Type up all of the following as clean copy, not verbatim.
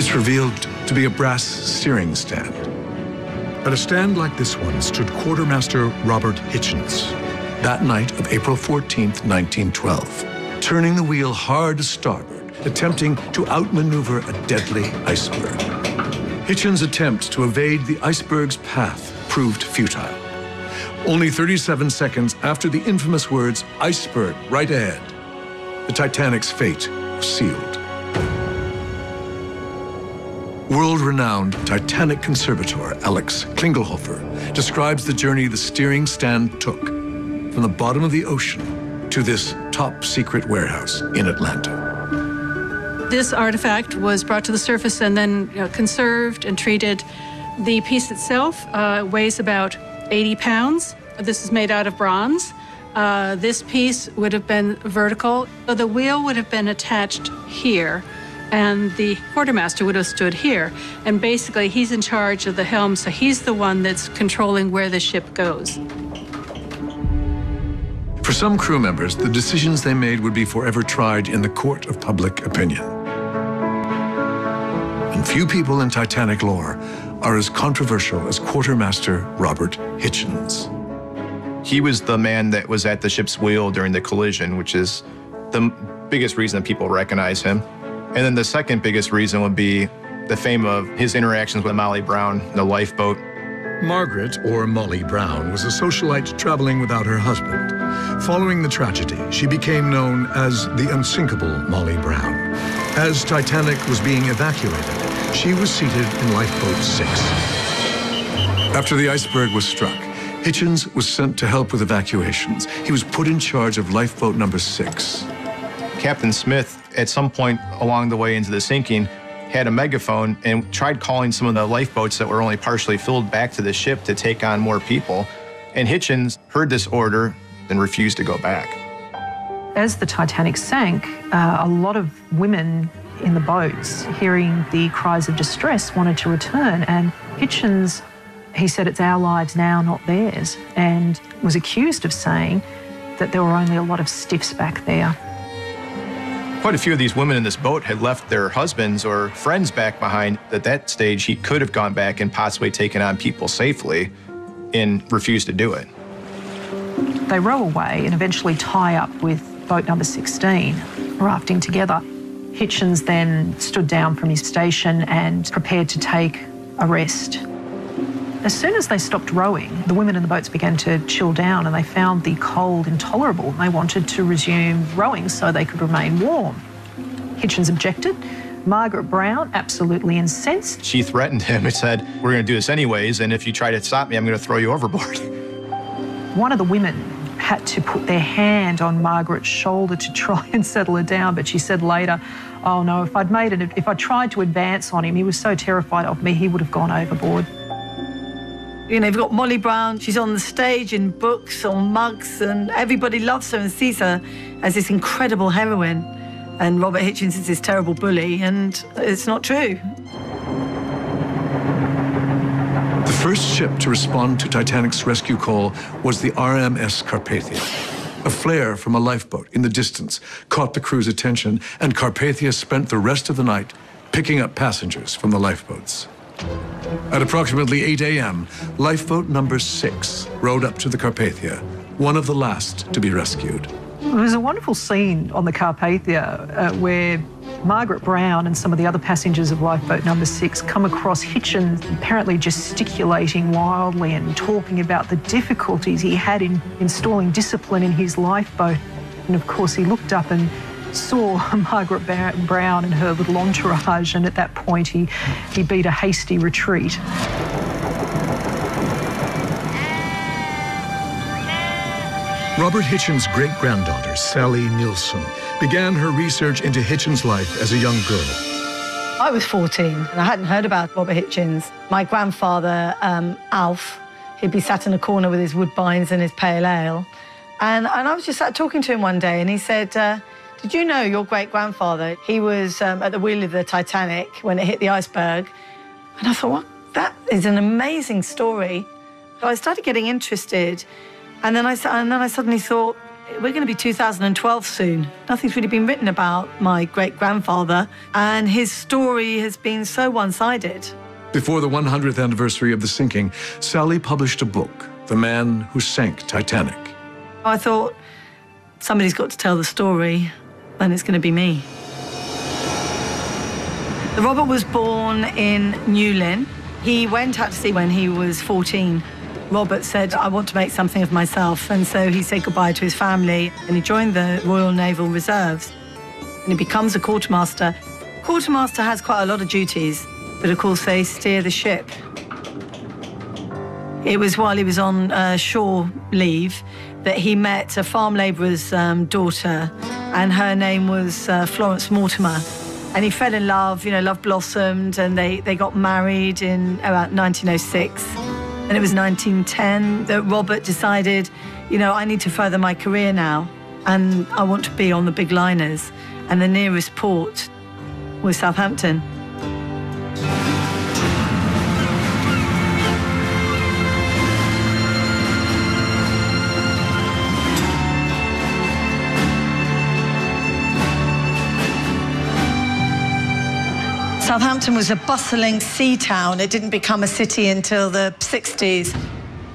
It's revealed to be a brass steering stand. At a stand like this one stood Quartermaster Robert Hitchens, that night of April 14th, 1912, turning the wheel hard to starboard, attempting to outmaneuver a deadly iceberg. Hitchens' attempt to evade the iceberg's path proved futile. Only 37 seconds after the infamous words, "iceberg right ahead," the Titanic's fate was sealed. World-renowned Titanic conservator Alex Klingelhofer describes the journey the steering stand took from the bottom of the ocean to this top-secret warehouse in Atlanta. This artifact was brought to the surface and then conserved and treated. The piece itself weighs about 80 pounds. This is made out of bronze. This piece would have been vertical. So the wheel would have been attached here, and the quartermaster would have stood here. And basically, he's in charge of the helm, so he's the one that's controlling where the ship goes. For some crew members, the decisions they made would be forever tried in the court of public opinion. And few people in Titanic lore are as controversial as Quartermaster Robert Hitchens. He was the man that was at the ship's wheel during the collision, which is the biggest reason that people recognize him. And then the second biggest reason would be the fame of his interactions with Molly Brown, the lifeboat. Margaret, or Molly Brown, was a socialite traveling without her husband. Following the tragedy, she became known as the unsinkable Molly Brown. As Titanic was being evacuated, she was seated in Lifeboat 6. After the iceberg was struck, Hitchens was sent to help with evacuations. He was put in charge of Lifeboat number 6. Captain Smith, at some point along the way into the sinking, had a megaphone and tried calling some of the lifeboats that were only partially filled back to the ship to take on more people. And Hitchens heard this order and refused to go back. As the Titanic sank, a lot of women in the boats, hearing the cries of distress, wanted to return. And Hitchens, he said, "It's our lives now, not theirs," and was accused of saying that there were only a lot of stiffs back there. Quite a few of these women in this boat had left their husbands or friends back behind. At that stage, he could have gone back and possibly taken on people safely and refused to do it. They row away and eventually tie up with boat number 16, rafting together. Hitchens then stood down from his station and prepared to take a rest. As soon as they stopped rowing, the women in the boats began to chill down and they found the cold intolerable and they wanted to resume rowing so they could remain warm. Hitchens objected. Margaret Brown, absolutely incensed. She threatened him and said, "We're going to do this anyways, and if you try to stop me, I'm going to throw you overboard." One of the women had to put their hand on Margaret's shoulder to try and settle her down, but she said later, "Oh no, if I tried to advance on him, he was so terrified of me, he would have gone overboard." You know, you've got Molly Brown, she's on the stage in books or mugs, and everybody loves her and sees her as this incredible heroine. And Robert Hitchens is this terrible bully, and it's not true. The first ship to respond to Titanic's rescue call was the RMS Carpathia. A flare from a lifeboat in the distance caught the crew's attention, and Carpathia spent the rest of the night picking up passengers from the lifeboats. At approximately 8 a.m., lifeboat number 6 rowed up to the Carpathia, one of the last to be rescued. It was a wonderful scene on the Carpathia where Margaret Brown and some of the other passengers of lifeboat number 6 come across Hitchens apparently gesticulating wildly and talking about the difficulties he had in installing discipline in his lifeboat. And of course, he looked up and saw Margaret Brown and her little entourage, and at that point he beat a hasty retreat. Robert Hitchens' great-granddaughter, Sally Nielsen, began her research into Hitchens' life as a young girl. I was 14 and I hadn't heard about Robert Hitchens. My grandfather, Alf, he'd be sat in a corner with his woodbines and his pale ale. And I was just sat talking to him one day and he said, "Did you know your great-grandfather, he was at the wheel of the Titanic when it hit the iceberg?" And I thought, well, that is an amazing story. So I started getting interested. And then I suddenly thought, We're going to be 2012 soon. Nothing's really been written about my great-grandfather, and his story has been so one-sided. Before the 100th anniversary of the sinking, Sally published a book, The Man Who Sank Titanic. I thought, somebody's got to tell the story, and it's going to be me. Robert was born in Newlyn. He went out to sea when he was 14. Robert said, I want to make something of myself, and so he said goodbye to his family, and he joined the Royal Naval Reserves, and he becomes a quartermaster. Quartermaster has quite a lot of duties, but of course they steer the ship. It was while he was on shore leave that he met a farm labourer's daughter, and her name was Florence Mortimer. And he fell in love, love blossomed, and they got married in about 1906. And it was 1910 that Robert decided, I need to further my career now, and I want to be on the big liners. And the nearest port was Southampton. Southampton was a bustling sea town. It didn't become a city until the 60s.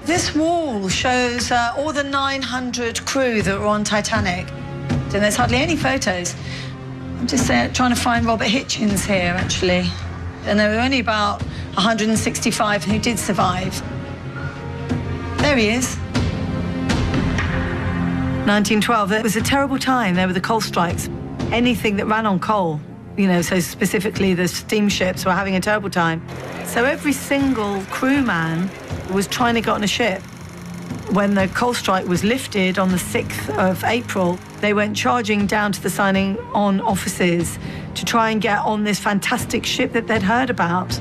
This wall shows all the 900 crew that were on Titanic, and there's hardly any photos. I'm just trying to find Robert Hitchens here, actually. And there were only about 165 who did survive. There he is. 1912, it was a terrible time. There were the coal strikes. Anything that ran on coal, so specifically the steamships were having a terrible time. So every single crewman was trying to get on a ship. When the coal strike was lifted on the 6th of April, they went charging down to the signing on offices to try and get on this fantastic ship that they'd heard about.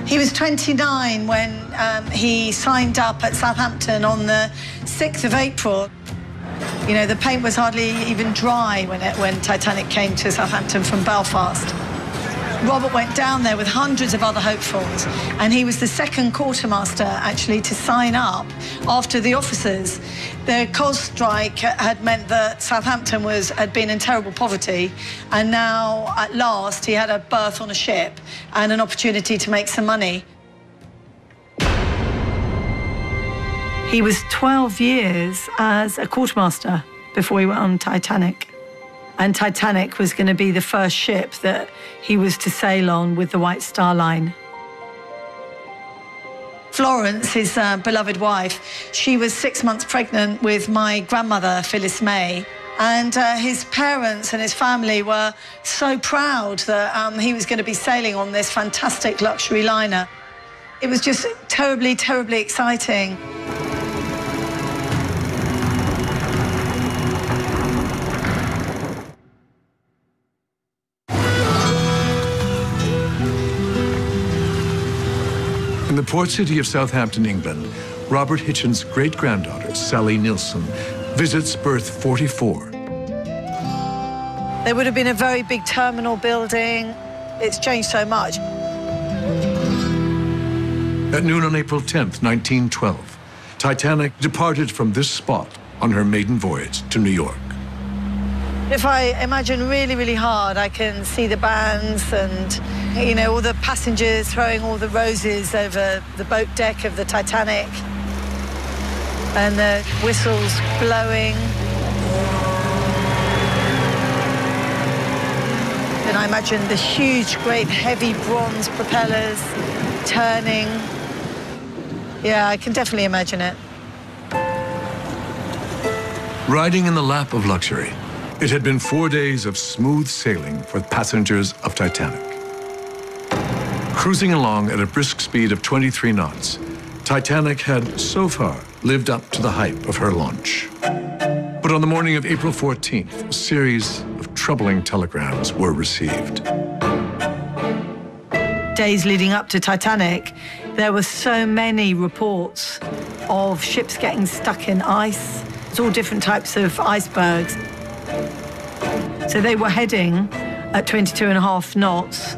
He was 29 when he signed up at Southampton on the 6th of April. The paint was hardly even dry when Titanic came to Southampton from Belfast. Robert went down there with hundreds of other hopefuls, and he was the second quartermaster, actually, to sign up after the officers. The coal strike had meant that Southampton had been in terrible poverty, and now, at last, he had a berth on a ship and an opportunity to make some money. He was 12 years as a quartermaster before he went on Titanic. And Titanic was going to be the first ship that he was to sail on with the White Star Line. Florence, his beloved wife, she was 6 months pregnant with my grandmother, Phyllis May. And his parents and his family were so proud that he was going to be sailing on this fantastic luxury liner. It was just terribly, terribly exciting. In the port city of Southampton, England, Robert Hitchens' great-granddaughter, Sally Nielsen, visits berth 44. There would have been a very big terminal building. It's changed so much. At noon on April 10th, 1912, Titanic departed from this spot on her maiden voyage to New York. If I imagine really, really hard, I can see the bands and, all the passengers throwing all the roses over the boat deck of the Titanic and the whistles blowing. And I imagine the huge, great, heavy bronze propellers turning. Yeah, I can definitely imagine it. Riding in the lap of luxury, it had been 4 days of smooth sailing for passengers of Titanic. Cruising along at a brisk speed of 23 knots, Titanic had so far lived up to the hype of her launch. But on the morning of April 14th, a series of troubling telegrams were received. Days leading up to Titanic, there were so many reports of ships getting stuck in ice. It's all different types of icebergs. So they were heading at 22.5 knots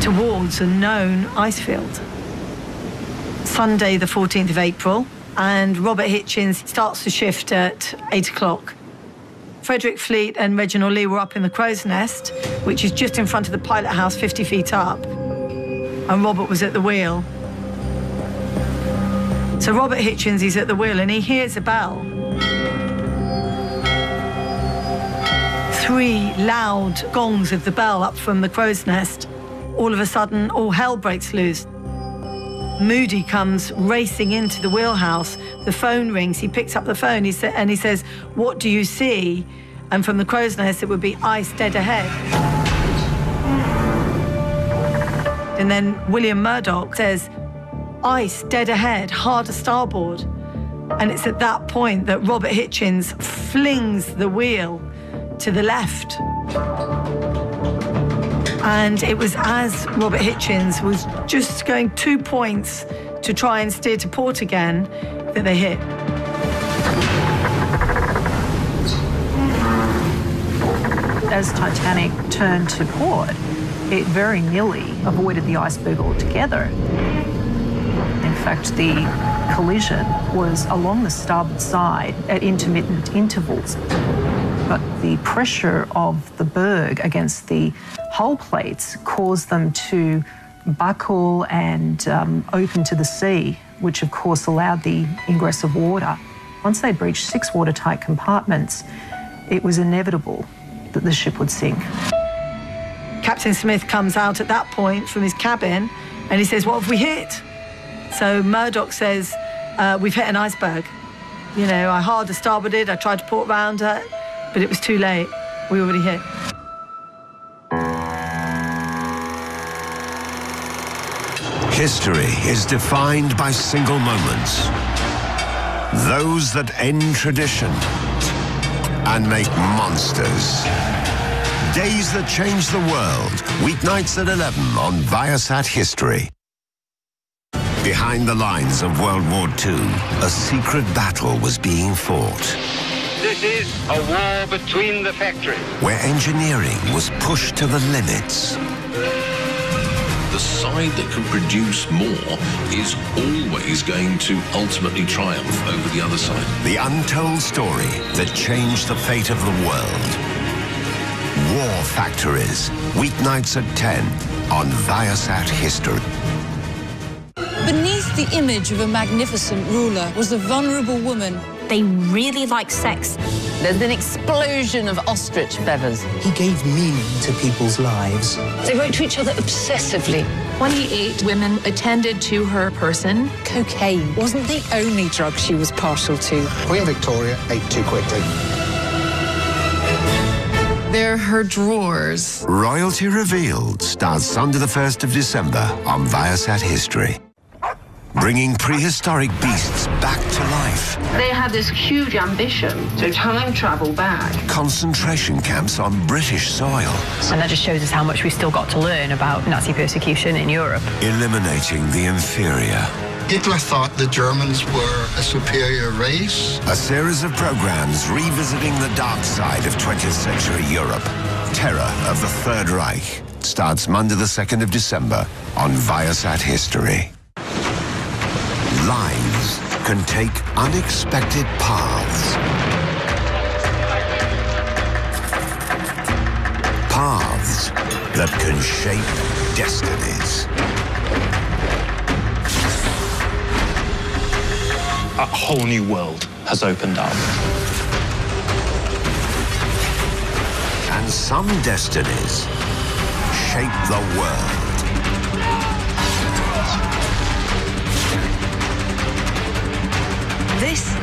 towards a known ice field. Sunday, the 14th of April, and Robert Hitchens starts the shift at 8 o'clock. Frederick Fleet and Reginald Lee were up in the crow's nest, which is just in front of the pilot house, 50 feet up, and Robert was at the wheel. So Robert Hitchens is at the wheel and he hears a bell. 3 loud gongs of the bell up from the crow's nest. All of a sudden, all hell breaks loose. Moody comes racing into the wheelhouse. The phone rings. He picks up the phone and he says, "What do you see?" And from the crow's nest, it would be ice dead ahead. And then William Murdoch says, "Ice dead ahead, hard to starboard." And it's at that point that Robert Hitchens flings the wheel to the left. And it was as Robert Hitchens was just going 2 points to try and steer to port again that they hit. As Titanic turned to port, it very nearly avoided the iceberg altogether. In fact, the collision was along the starboard side at intermittent intervals. But the pressure of the berg against the hull plates caused them to buckle and open to the sea, which of course allowed the ingress of water. Once they breached 6 watertight compartments, it was inevitable that the ship would sink. Captain Smith comes out at that point from his cabin and he says, "What have we hit?" So Murdoch says, "We've hit an iceberg. You know, I hard starboarded, I tried to port round her, but it was too late. We already hit." History is defined by single moments. Those that end tradition and make monsters. Days that change the world. Weeknights at 11 on Viasat History. Behind the lines of World War II, a secret battle was being fought. This is a war between the factories. Where engineering was pushed to the limits. The side that can produce more is always going to ultimately triumph over the other side. The untold story that changed the fate of the world. War Factories, weeknights at 10 on Viasat History. Beneath the image of a magnificent ruler was a vulnerable woman. They really like sex. There's an explosion of ostrich feathers. He gave meaning to people's lives. They wrote to each other obsessively. 28 women attended to her person. Cocaine wasn't the only drug she was partial to. Queen Victoria ate too quickly. They're her drawers. Royalty Revealed starts Sunday the 1st of December on Viasat History. Bringing prehistoric beasts back to life. They had this huge ambition to time travel back. Concentration camps on British soil. And that just shows us how much we've still got to learn about Nazi persecution in Europe. Eliminating the inferior. Hitler thought the Germans were a superior race. A series of programs revisiting the dark side of 20th century Europe. Terror of the Third Reich starts Monday the 2nd of December on Viasat History. Lives can take unexpected paths. Paths that can shape destinies. A whole new world has opened up. And some destinies shape the world. This,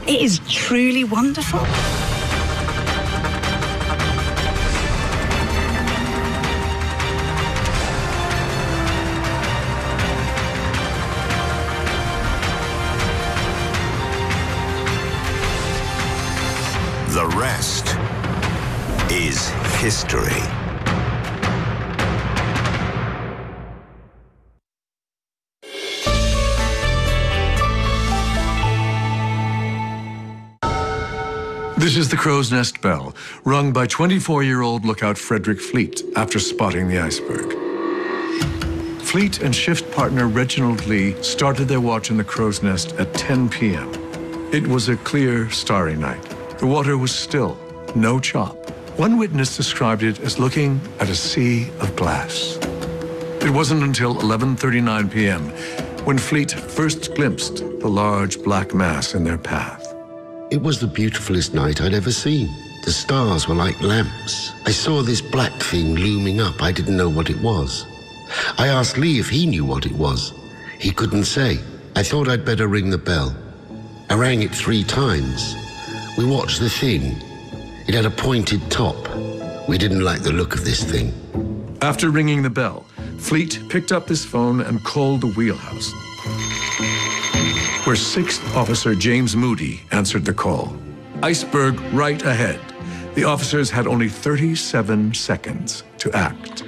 it is truly wonderful. The rest is history. This is the crow's nest bell, rung by 24-year-old lookout Frederick Fleet after spotting the iceberg. Fleet and shift partner Reginald Lee started their watch in the crow's nest at 10 p.m. It was a clear, starry night. The water was still, no chop. One witness described it as looking at a sea of glass. It wasn't until 11:39 p.m. when Fleet first glimpsed the large black mass in their path. It was the beautifulest night I'd ever seen. The stars were like lamps. I saw this black thing looming up. I didn't know what it was. I asked Lee if he knew what it was. He couldn't say. I thought I'd better ring the bell. I rang it 3 times. We watched the thing. It had a pointed top. We didn't like the look of this thing. After ringing the bell, Fleet picked up his phone and called the wheelhouse, where 6th Officer James Moody answered the call. Iceberg right ahead. The officers had only 37 seconds to act.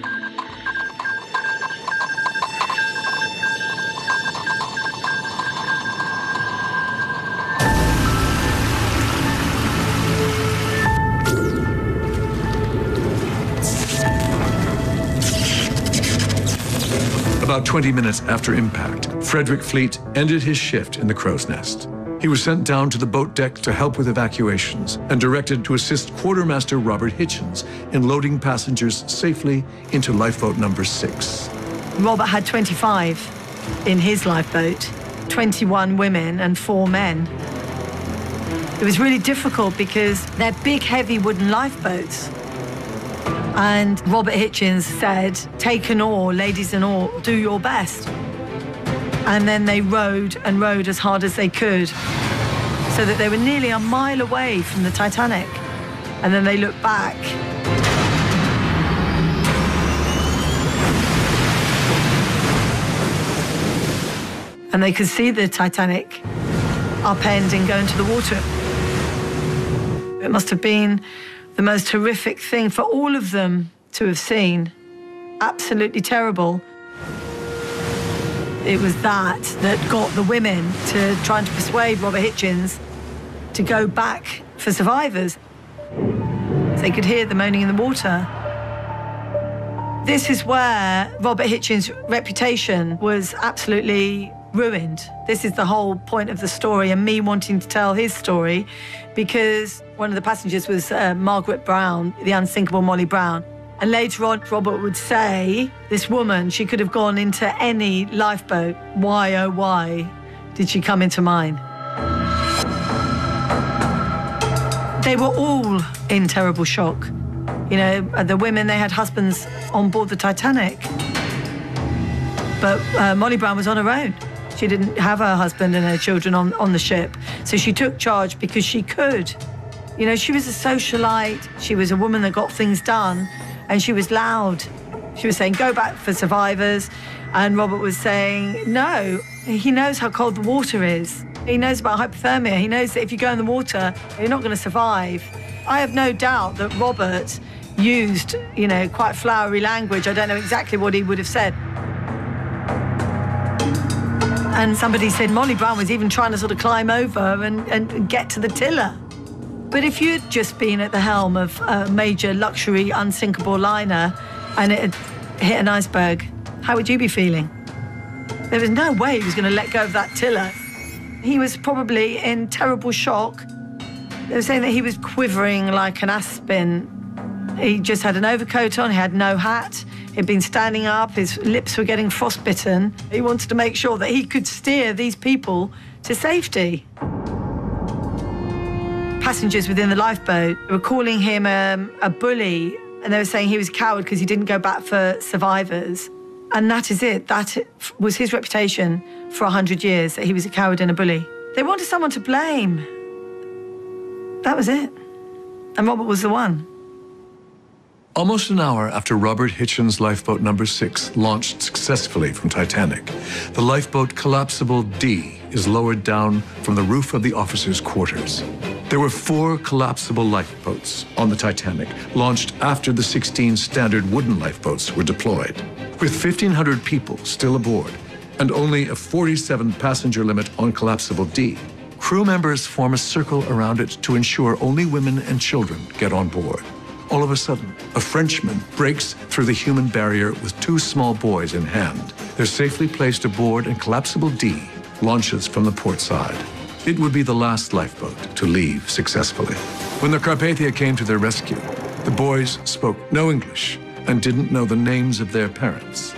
About 20 minutes after impact, Frederick Fleet ended his shift in the crow's nest. He was sent down to the boat deck to help with evacuations and directed to assist Quartermaster Robert Hitchens in loading passengers safely into lifeboat number 6. Robert had 25 in his lifeboat, 21 women and 4 men. It was really difficult because they're big, heavy wooden lifeboats. And Robert Hitchens said, take an oar, ladies and oar, do your best. And then they rowed and rowed as hard as they could so that they were nearly a mile away from the Titanic. And then they looked back. And they could see the Titanic upend and go into the water. It must have been the most horrific thing for all of them to have seen. Absolutely terrible. It was that got the women to trying to persuade Robert Hitchens to go back for survivors. They could hear the moaning in the water. This is where Robert Hitchens' reputation was absolutely ruined. This is the whole point of the story and me wanting to tell his story, because one of the passengers was Margaret Brown, the unsinkable Molly Brown. And later on, Robert would say, this woman, she could have gone into any lifeboat. Why, oh, why did she come into mine? They were all in terrible shock. You know, the women, they had husbands on board the Titanic. But Molly Brown was on her own. She didn't have her husband and her children on the ship. So she took charge because she could. You know, she was a socialite. She was a woman that got things done, and she was loud. She was saying, go back for survivors. And Robert was saying, no, he knows how cold the water is. He knows about hypothermia. He knows that if you go in the water, you're not going to survive. I have no doubt that Robert used, you know, quite flowery language. I don't know exactly what he would have said. And somebody said Molly Brown was even trying to sort of climb over and get to the tiller. But if you'd just been at the helm of a major luxury unsinkable liner and it had hit an iceberg, how would you be feeling? There was no way he was going to let go of that tiller. He was probably in terrible shock. They were saying that he was quivering like an aspen. He just had an overcoat on, he had no hat. He'd been standing up, his lips were getting frostbitten. He wanted to make sure that he could steer these people to safety. Passengers within the lifeboat were calling him a bully, and they were saying he was a coward because he didn't go back for survivors. And that is it. That was his reputation for 100 years, that he was a coward and a bully. They wanted someone to blame. That was it. And Robert was the one. Almost an hour after Robert Hitchens' lifeboat number 6 launched successfully from Titanic, the lifeboat collapsible D is lowered down from the roof of the officers' quarters. There were 4 collapsible lifeboats on the Titanic, launched after the 16 standard wooden lifeboats were deployed. With 1,500 people still aboard and only a 47-passenger limit on collapsible D, crew members form a circle around it to ensure only women and children get on board. All of a sudden, a Frenchman breaks through the human barrier with 2 small boys in hand they're safely placed aboard and collapsible D launches from the port side. It would be the last lifeboat to leave successfully. When the Carpathia came to their rescue, the boys spoke no English and didn't know the names of their parents.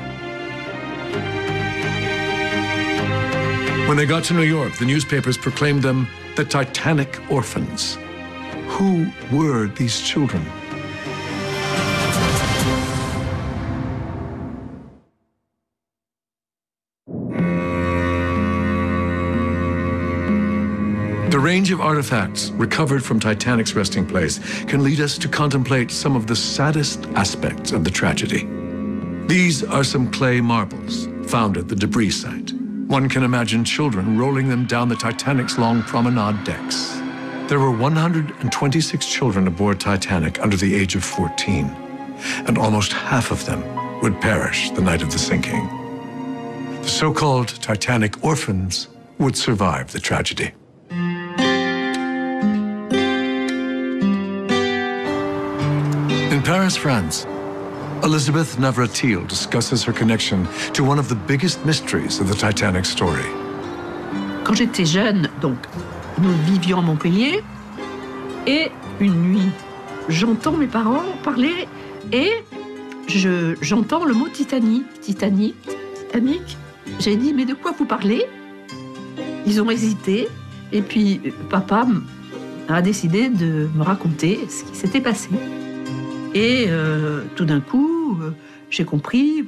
When they got to New York, the newspapers proclaimed them the Titanic orphans. Who were these children? The range of artifacts recovered from Titanic's resting place can lead us to contemplate some of the saddest aspects of the tragedy. These are some clay marbles found at the debris site. One can imagine children rolling them down the Titanic's long promenade decks. There were 126 children aboard Titanic under the age of 14, and almost half of them would perish the night of the sinking. The so-called Titanic orphans would survive the tragedy. In Paris, France, Elisabeth Navratil discusses her connection to one of the biggest mysteries of the Titanic story. Quand j'étais jeune, donc, nous vivions à Montpellier, et une nuit, j'entends mes parents parler et j'entends le mot Titanic. J'ai dit, mais de quoi vous parlez? Ils ont hésité, et puis papa a décidé de me raconter ce qui s'était passé. Et tout d'un coup, j'ai compris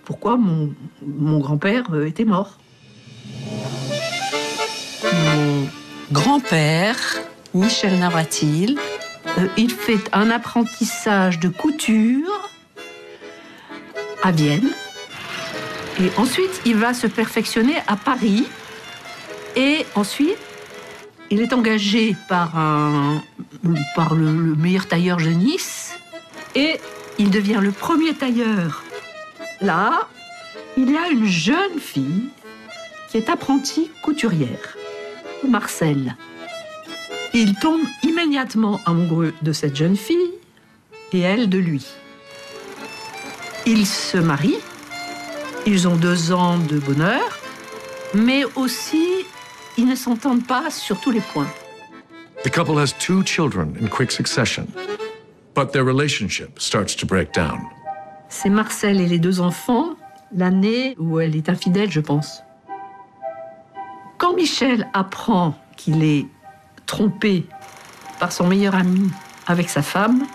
pourquoi mon grand-père était mort. Mon grand-père, Michel Navratil, il fait un apprentissage de couture à Vienne. Et ensuite, il va se perfectionner à Paris. Et ensuite, il est engagé par le meilleur tailleur de Nice. Et il devient le premier tailleur. Là, il y a une jeune fille qui est apprentie couturière, Marcel. Il tombe immédiatement amoureux de cette jeune fille et elle de lui. Ils se marient, ils ont 2 ans de bonheur, mais aussi ils ne s'entendent pas sur tous les points. The couple has 2 children in quick succession. But their relationship starts to break down. C'est Marcel et les 2 enfants, l'année où elle est infidèle, je pense. Quand Michel apprend qu'il est trompé par son meilleur ami avec sa femme,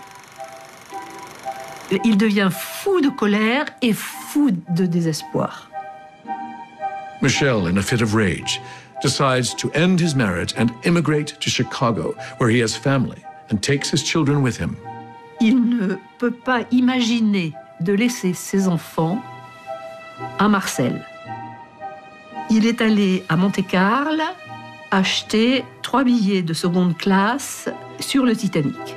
il devient fou de colère et fou de désespoir. Michel, in a fit of rage, decides to end his marriage and immigrate to Chicago, where he has family, and takes his children with him. Il ne peut pas imaginer de laisser ses enfants à Marcel. Il est allé à Monte-Carlo acheter 3 billets de seconde classe sur le Titanic.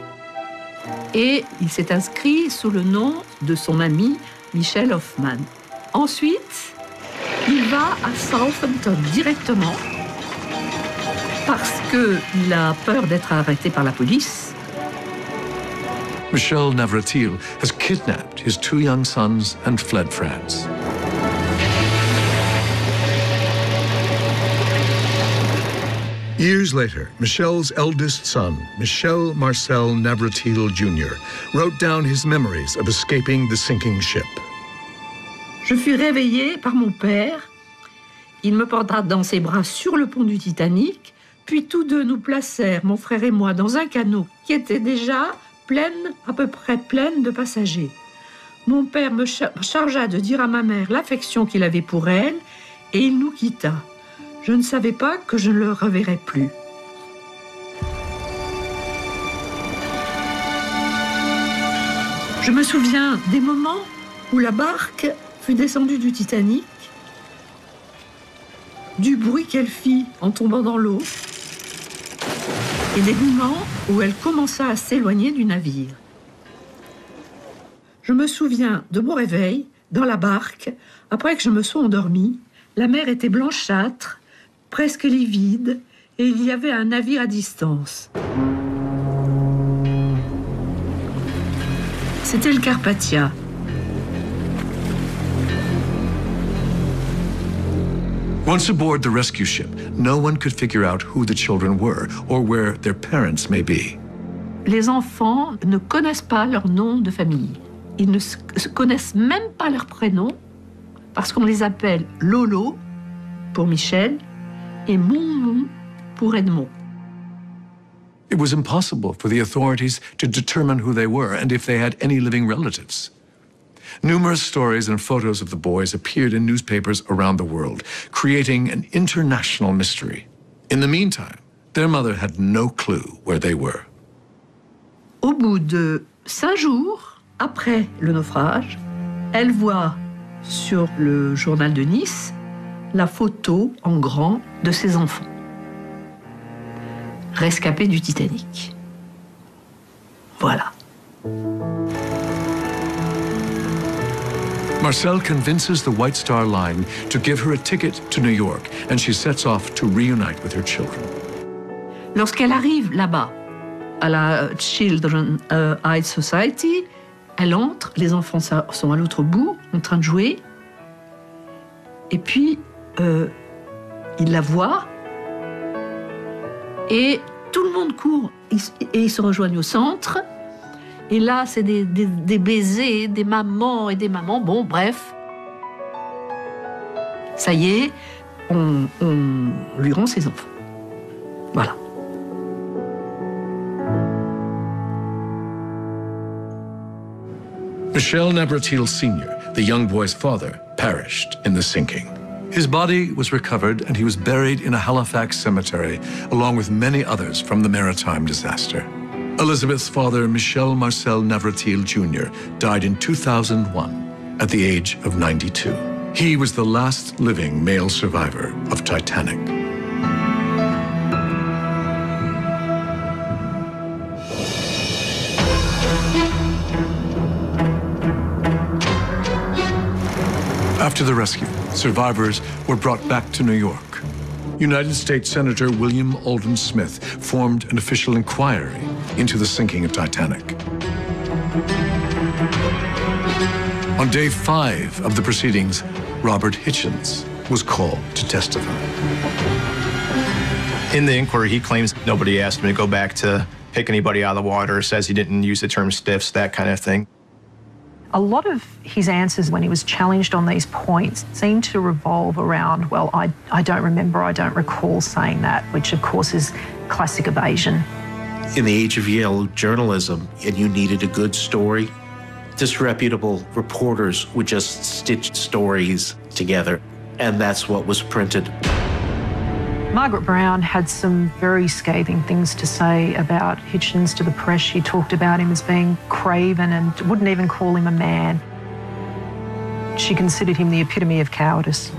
Et il s'est inscrit sous le nom de son ami Michel Hoffman. Ensuite, il va à Southampton directement parce qu'il a peur d'être arrêté par la police. Michel Navratil has kidnapped his 2 young sons and fled France. Years later, Michel's eldest son, Michel Marcel Navratil Jr., wrote down his memories of escaping the sinking ship. Je fus réveillée par mon père. Il me porta dans ses bras sur le pont du Titanic, puis tous 2 nous placèrent, mon frère et moi, dans un canot qui était déjà à peu près pleine de passagers. Mon père me chargea de dire à ma mère l'affection qu'il avait pour elle et il nous quitta. Je ne savais pas que je ne le reverrais plus. Je me souviens des moments où la barque fut descendue du Titanic, du bruit qu'elle fit en tombant dans l'eau, et des moments où elle commença à s'éloigner du navire. Je me souviens de mon réveil dans la barque, après que je me sois endormie. La mer était blanchâtre, presque livide, et il y avait un navire à distance. C'était le Carpathia. Once aboard the rescue ship, no one could figure out who the children were or where their parents may be. Les enfants ne connaissent pas leur nom de famille. Ils ne connaissent même pas leur prénom parce qu'on les appelle Lolo pour Michel et Moumou pour Edmond. It was impossible for the authorities to determine who they were and if they had any living relatives. Numerous stories and photos of the boys appeared in newspapers around the world, creating an international mystery. In the meantime, their mother had no clue where they were. Au bout de 5 jours après le naufrage, elle voit sur le journal de Nice la photo en grand de ses enfants, rescapés du Titanic. Voilà. Marcel convinces the White Star Line to give her a ticket to New York, and she sets off to reunite with her children. Lorsqu'elle arrive là-bas, à la Children's Aid Society, elle entre, les enfants sont à l'autre bout, en train de jouer, et puis il la voit, et tout le monde court, et ils se rejoignent au centre. Et là, c'est des baisers, des mamans et des mamans. Bon, bref. Ça y est, on lui rend ses enfants. Voilà. Michel Navratil Sr., the young boy's father, perished in the sinking. His body was recovered and he was buried in a Halifax cemetery, along with many others from the maritime disaster. Elizabeth's father, Michel Marcel Navratil Jr., died in 2001 at the age of 92. He was the last living male survivor of Titanic. After the rescue, survivors were brought back to New York. United States Senator William Alden Smith formed an official inquiry into the sinking of Titanic. On day 5 of the proceedings, Robert Hitchens was called to testify. In the inquiry, he claims nobody asked him to go back to pick anybody out of the water, says he didn't use the term stiffs, that kind of thing. A lot of his answers when he was challenged on these points seemed to revolve around, well, I don't remember, I don't recall saying that, which of course is classic evasion. In the age of Yale journalism, and you needed a good story, disreputable reporters would just stitch stories together, and that's what was printed. Margaret Brown had some very scathing things to say about Hitchens to the press. She talked about him as being craven and wouldn't even call him a man. She considered him the epitome of cowardice.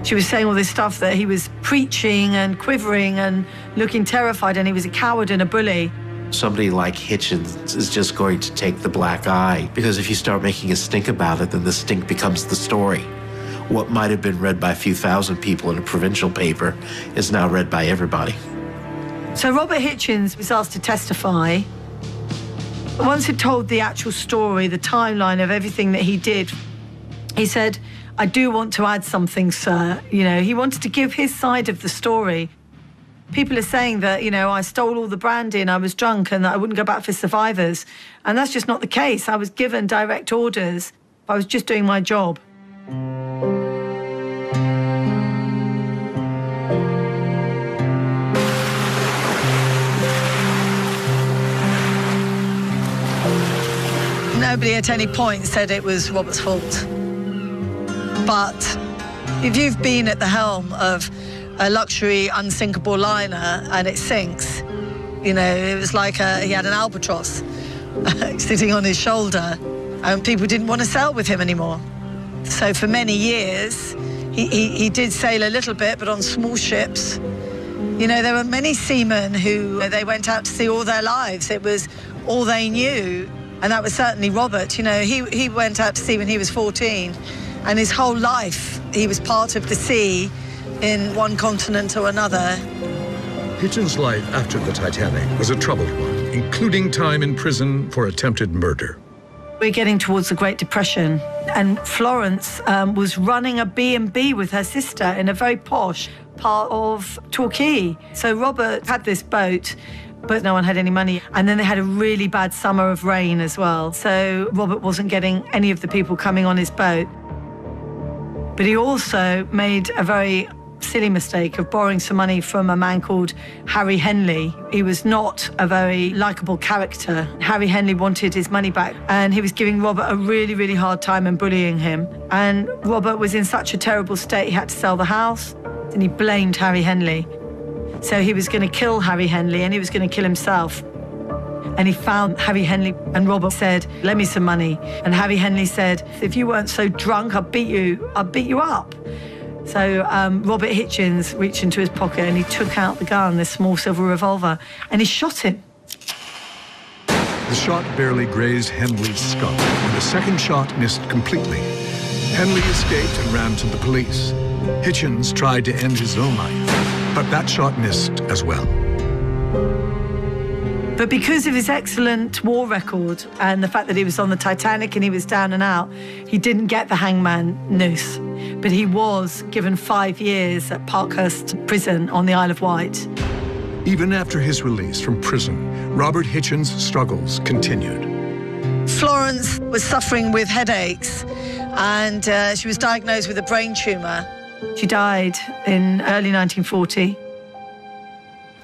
She was saying all this stuff that he was preaching and quivering and looking terrified and he was a coward and a bully. Somebody like Hitchens is just going to take the black eye, because if you start making a stink about it, then the stink becomes the story. What might have been read by a few thousand people in a provincial paper is now read by everybody. So Robert Hitchens was asked to testify. Once he'd told the actual story, the timeline of everything that he did, he said, I do want to add something, sir. You know, he wanted to give his side of the story. People are saying that, you know, I stole all the brandy and I was drunk and that I wouldn't go back for survivors. And that's just not the case. I was given direct orders. I was just doing my job. Nobody at any point said it was Robert's fault. But if you've been at the helm of a luxury unsinkable liner and it sinks, you know, it was like he had an albatross sitting on his shoulder and people didn't want to sail with him anymore. So for many years, he did sail a little bit, but on small ships. You know, there were many seamen who they went out to sea all their lives. It was all they knew. And that was certainly Robert. You know, he went out to sea when he was 14, and his whole life he was part of the sea in one continent or another. Hitchens' life after the Titanic was a troubled one, including time in prison for attempted murder. We're getting towards the Great Depression, and Florence was running a B&B with her sister in a very posh part of Torquay. So Robert had this boat, but no one had any money. And then they had a really bad summer of rain as well. So Robert wasn't getting any of the people coming on his boat. But he also made a very silly mistake of borrowing some money from a man called Harry Henley. He was not a very likeable character. Harry Henley wanted his money back, and he was giving Robert a really, really hard time and bullying him. And Robert was in such a terrible state, he had to sell the house, and he blamed Harry Henley. So he was going to kill Harry Henley, and he was going to kill himself. And he found Harry Henley, and Robert said, "Lend me some money." And Harry Henley said, "If you weren't so drunk, I'd beat you up." So Robert Hitchens reached into his pocket and he took out the gun, this small silver revolver, and he shot him. The shot barely grazed Henley's skull, and the second shot missed completely. Henley escaped and ran to the police. Hitchens tried to end his own life, but that shot missed as well. But because of his excellent war record and the fact that he was on the Titanic and he was down and out, he didn't get the hangman noose. But he was given 5 years at Parkhurst Prison on the Isle of Wight. Even after his release from prison, Robert Hitchens' struggles continued. Florence was suffering with headaches, and she was diagnosed with a brain tumour. She died in early 1940.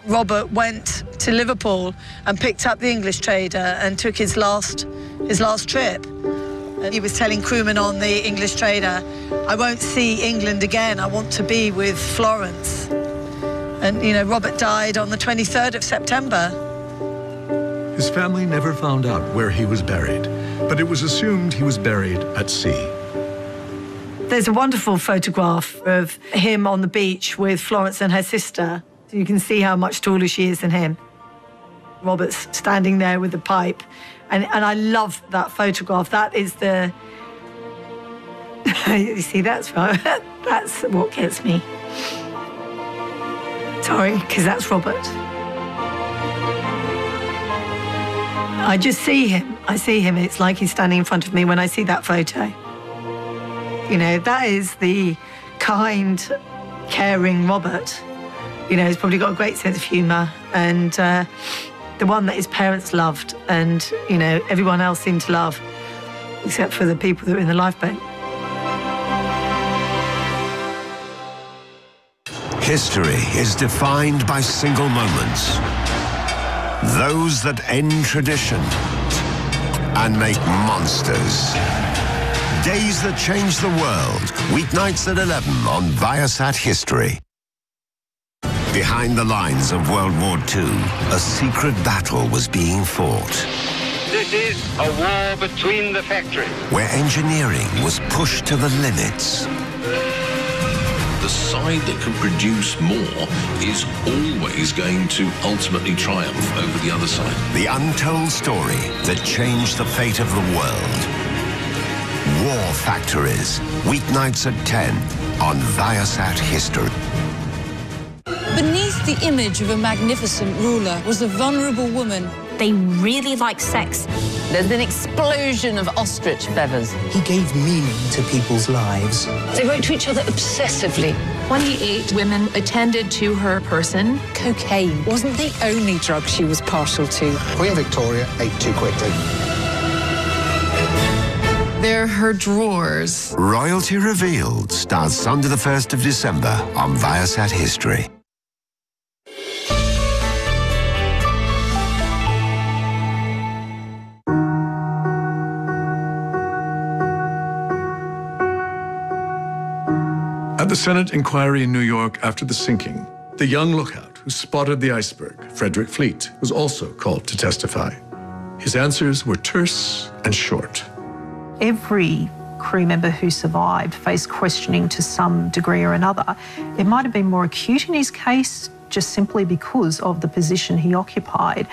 Robert went to Liverpool and picked up the English trader and took his last trip. And he was telling crewmen on the English trader, "I won't see England again. I want to be with Florence." And, you know, Robert died on the 23rd of September. His family never found out where he was buried, but it was assumed he was buried at sea. There's a wonderful photograph of him on the beach with Florence and her sister. You can see how much taller she is than him. Robert's standing there with the pipe. And I love that photograph. That is the... You see, that's right. That's what gets me. Sorry, because that's Robert. I just see him. I see him. It's like he's standing in front of me when I see that photo. You know, that is the kind, caring Robert. You know, he's probably got a great sense of humour, and the one that his parents loved and, you know, everyone else seemed to love, except for the people that were in the lifeboat. History is defined by single moments. Those that end tradition and make monsters. Days that change the world. Weeknights at 11 on Viasat History. Behind the lines of World War II, a secret battle was being fought. This is a war between the factories, where engineering was pushed to the limits. The side that can produce more is always going to ultimately triumph over the other side. The untold story that changed the fate of the world. War Factories, weeknights at 10 on Viasat History. Beneath the image of a magnificent ruler was a vulnerable woman. They really like sex. There's an explosion of ostrich feathers. He gave meaning to people's lives. They wrote to each other obsessively. 28 women attended to her person. Cocaine wasn't the only drug she was partial to. Queen Victoria ate too quickly. They're her drawers. Royalty Revealed starts Sunday the 1st of December on Viasat History. At the Senate inquiry in New York after the sinking, the young lookout who spotted the iceberg, Frederick Fleet, was also called to testify. His answers were terse and short. Every crew member who survived faced questioning to some degree or another. It might have been more acute in his case just simply because of the position he occupied,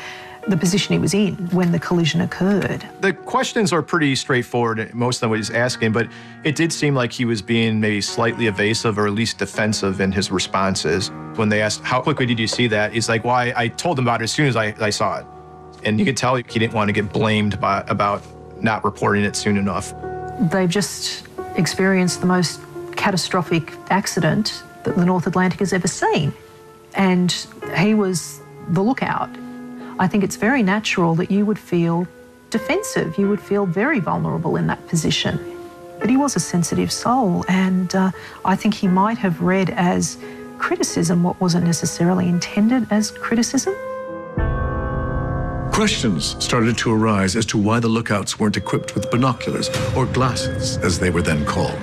the position he was in when the collision occurred. The questions are pretty straightforward, most of them what he's asking, but it did seem like he was being maybe slightly evasive or at least defensive in his responses. When they asked, how quickly did you see that? He's like, well, I told him about it as soon as I saw it. And you could tell he didn't want to get blamed about not reporting it soon enough. They've just experienced the most catastrophic accident that the North Atlantic has ever seen. And he was the lookout. I think it's very natural that you would feel defensive. You would feel very vulnerable in that position. But he was a sensitive soul, and I think he might have read as criticism what wasn't necessarily intended as criticism. Questions started to arise as to why the lookouts weren't equipped with binoculars, or glasses, as they were then called.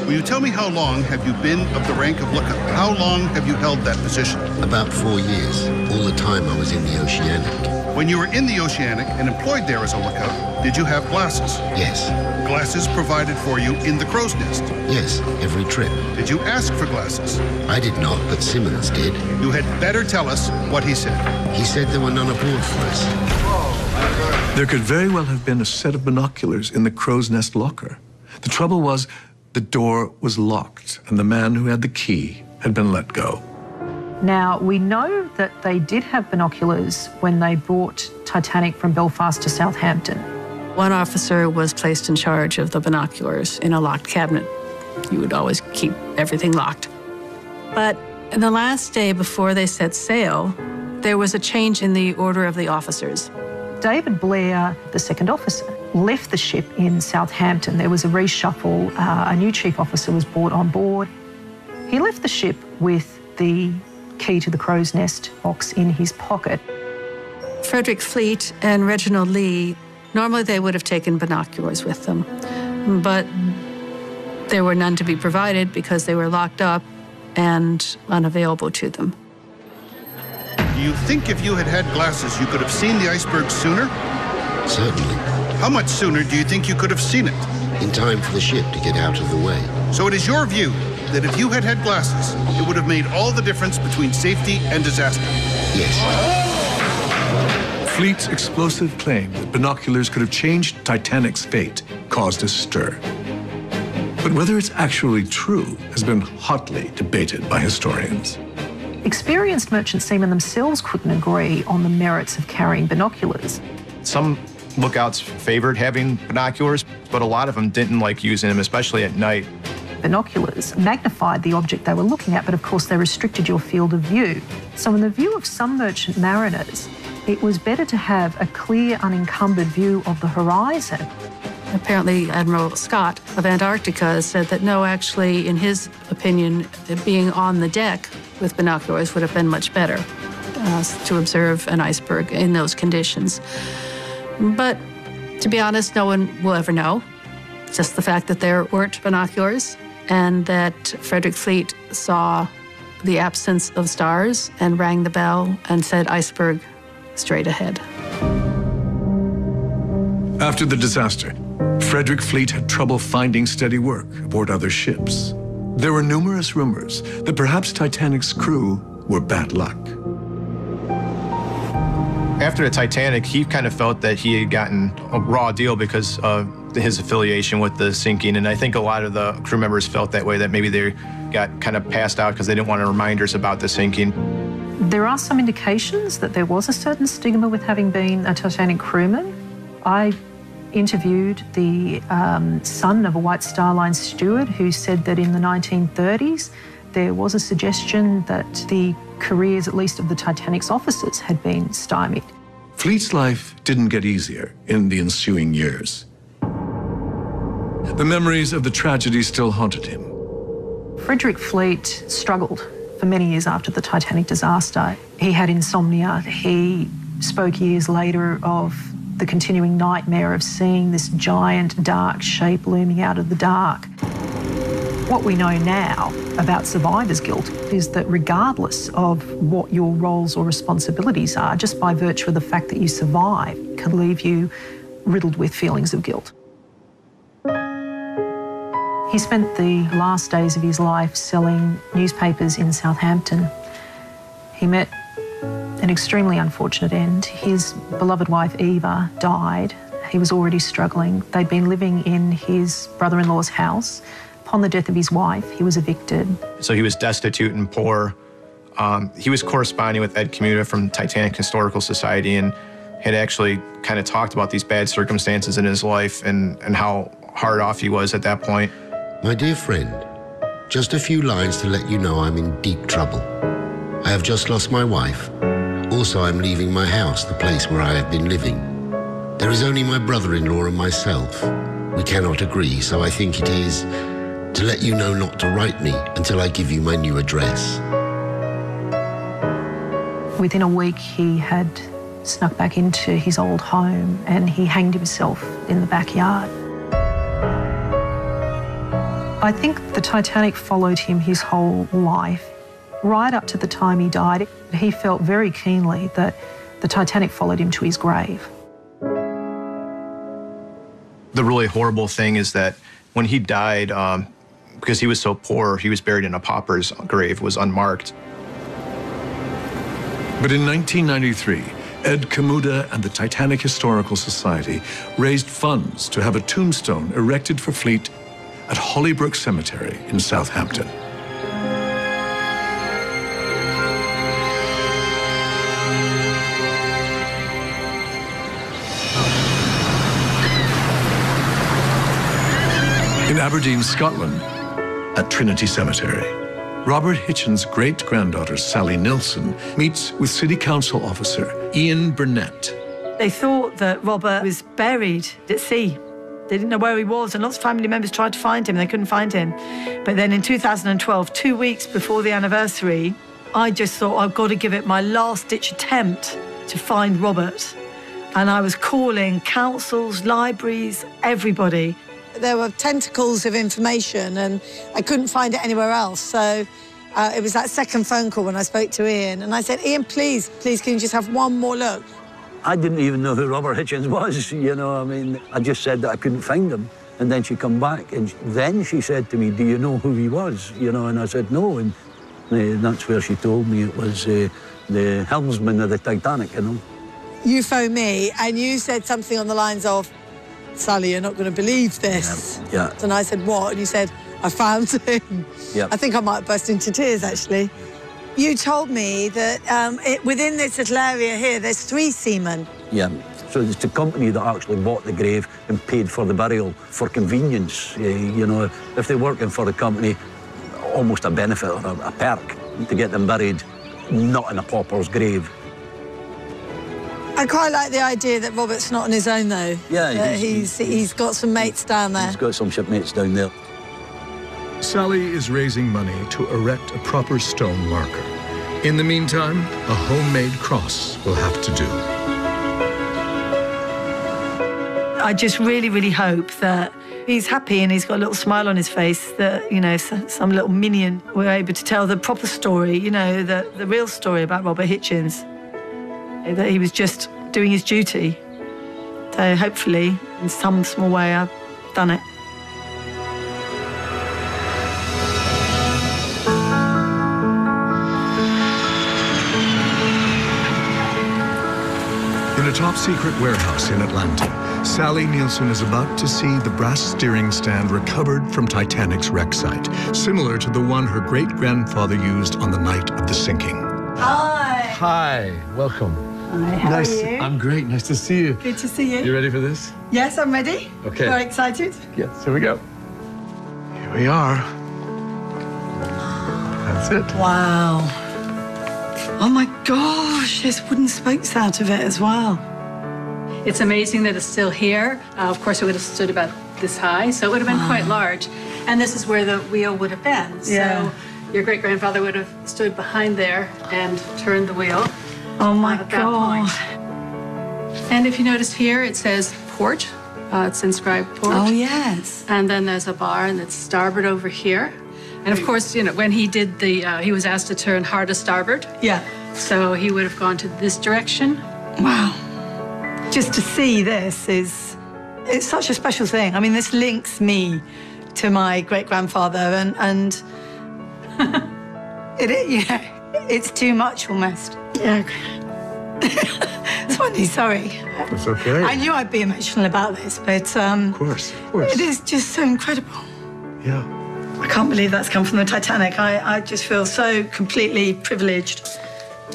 Will you tell me how long have you been of the rank of lookout? How long have you held that position? About 4 years. All the time I was in the Oceanic. When you were in the Oceanic and employed there as a lookout, did you have glasses? Yes. Glasses provided for you in the crow's nest? Yes, every trip. Did you ask for glasses? I did not, but Simmons did. You had better tell us what he said. He said there were none aboard for us. There could very well have been a set of binoculars in the crow's nest locker. The trouble was, the door was locked, and the man who had the key had been let go. Now, we know that they did have binoculars when they brought Titanic from Belfast to Southampton. One officer was placed in charge of the binoculars in a locked cabinet. You would always keep everything locked. But in the last day before they set sail, there was a change in the order of the officers. David Blair, the second officer, left the ship in Southampton. There was a reshuffle. A new chief officer was brought on board. He left the ship with the key to the crow's nest box in his pocket. Frederick Fleet and Reginald Lee, normally they would have taken binoculars with them, but there were none to be provided because they were locked up and unavailable to them. Do you think if you had had glasses, you could have seen the iceberg sooner? Certainly. How much sooner do you think you could have seen it? In time for the ship to get out of the way. So it is your view that if you had had glasses, it would have made all the difference between safety and disaster? Yes. Fleet's explosive claim that binoculars could have changed Titanic's fate caused a stir. But whether it's actually true has been hotly debated by historians. Experienced merchant seamen themselves couldn't agree on the merits of carrying binoculars. Some lookouts favored having binoculars, but a lot of them didn't like using them, especially at night. Binoculars magnified the object they were looking at, but of course they restricted your field of view. So in the view of some merchant mariners, it was better to have a clear, unencumbered view of the horizon. Apparently, Admiral Scott of Antarctica said that no, actually, in his opinion, being on the deck with binoculars would have been much better to observe an iceberg in those conditions. But to be honest, no one will ever know. Just the fact that there weren't binoculars and that Frederick Fleet saw the absence of stars and rang the bell and said iceberg straight ahead. After the disaster, Frederick Fleet had trouble finding steady work aboard other ships. There were numerous rumors that perhaps Titanic's crew were bad luck. After the Titanic, he kind of felt that he had gotten a raw deal because of his affiliation with the sinking, and I think a lot of the crew members felt that way, that maybe they got kind of passed out because they didn't want reminders about the sinking. There are some indications that there was a certain stigma with having been a Titanic crewman. I interviewed the son of a White Star Line steward who said that in the 1930s there was a suggestion that the careers, at least of the Titanic's officers, had been stymied. Fleet's life didn't get easier in the ensuing years. The memories of the tragedy still haunted him. Frederick Fleet struggled for many years after the Titanic disaster. He had insomnia. He spoke years later of the continuing nightmare of seeing this giant dark shape looming out of the dark. What we know now about survivor's guilt is that regardless of what your roles or responsibilities are, just by virtue of the fact that you survive can leave you riddled with feelings of guilt. He spent the last days of his life selling newspapers in Southampton. He met an extremely unfortunate end. His beloved wife, Eva, died. He was already struggling. They'd been living in his brother-in-law's house. Upon the death of his wife, he was evicted. So he was destitute and poor. He was corresponding with Ed Commuta from Titanic Historical Society, and had actually kind of talked about these bad circumstances in his life and how hard off he was at that point. My dear friend, just a few lines to let you know I'm in deep trouble. I have just lost my wife. Also, I'm leaving my house, the place where I have been living. There is only my brother-in-law and myself. We cannot agree, so I think it is to let you know not to write me until I give you my new address. Within a week, he had snuck back into his old home and he hanged himself in the backyard. I think the Titanic followed him his whole life. Right up to the time he died, he felt very keenly that the Titanic followed him to his grave. The really horrible thing is that when he died, because he was so poor, he was buried in a pauper's grave, was unmarked. But in 1993, Ed Kamuda and the Titanic Historical Society raised funds to have a tombstone erected for Fleet at Hollybrook Cemetery in Southampton. In Aberdeen, Scotland, at Trinity Cemetery, Robert Hitchens' great-granddaughter, Sally Nilsson, meets with City Council officer Ian Burnett. They thought that Robert was buried at sea. They didn't know where he was, and lots of family members tried to find him. They couldn't find him. But then in 2012, 2 weeks before the anniversary, I just thought, I've got to give it my last-ditch attempt to find Robert. And I was calling councils, libraries, everybody. There were tentacles of information and I couldn't find it anywhere else. So it was that second phone call when I spoke to Ian. And I said, Ian, please, can you just have one more look? I didn't even know who Robert Hitchens was, you know. I mean, I just said that I couldn't find him. And then she come back and then she said to me, do you know who he was? You know, and I said, no. And that's where she told me it was the helmsman of the Titanic, you know. You phoned me and you said something on the lines of, Sally, you're not going to believe this. Yeah. And I said, what? And you said, I found him. Yeah. I think I might have burst into tears, actually. You told me that within this little area here, there's 3 seamen. Yeah. So it's the company that actually bought the grave and paid for the burial for convenience. You know, if they're working for the company, almost a benefit or a perk to get them buried, not in a pauper's grave. I quite like the idea that Robert's not on his own, though. Yeah, he's got some mates down there. He's got some shipmates down there. Sally is raising money to erect a proper stone marker. In the meantime, a homemade cross will have to do. I just really, really hope that he's happy and he's got a little smile on his face, that, you know, some little minion were able to tell the proper story, you know, the real story about Robert Hitchens. That he was just doing his duty. So hopefully, in some small way, I've done it. In a top-secret warehouse in Atlanta, Sally Nielsen is about to see the brass steering stand recovered from Titanic's wreck site, similar to the one her great-grandfather used on the night of the sinking. Hi. Hi, welcome. Hi, how are you? I'm great, nice to see you. Good to see you. You ready for this? Yes, I'm ready. Okay. Very excited. Yes, here we go. Here we are. That's it. Wow. Oh my gosh, there's wooden spokes out of it as well. It's amazing that it's still here. Of course, it would have stood about this high, so it would have been quite large. And this is where the wheel would have been. Yeah. So your great-grandfather would have stood behind there and turned the wheel. Oh my at that God. point. And if you notice here, it says port. It's inscribed port. Oh, yes. And then there's a bar that's starboard over here. And of course, you know, when he did he was asked to turn hard to starboard. Yeah. So he would have gone to this direction. Wow. Just to see this it's such a special thing. I mean, this links me to my great-grandfather and it's too much almost. Yeah. Funny, sorry. It's okay. I knew I'd be emotional about this, but Of course. it is just so incredible. Yeah. I can't believe that's come from the Titanic. I just feel so completely privileged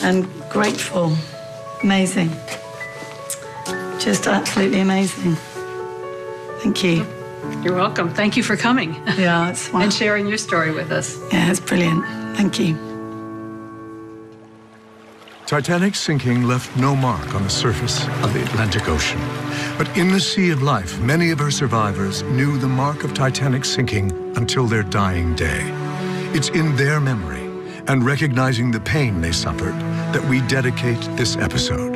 and grateful. Amazing. Just absolutely amazing. Thank you. You're welcome. Thank you for coming. Yeah, it's wonderful. And sharing your story with us. Yeah, it's brilliant. Thank you. Titanic's sinking left no mark on the surface of the Atlantic Ocean. But in the sea of life, many of her survivors knew the mark of Titanic's sinking until their dying day. It's in their memory and recognizing the pain they suffered that we dedicate this episode.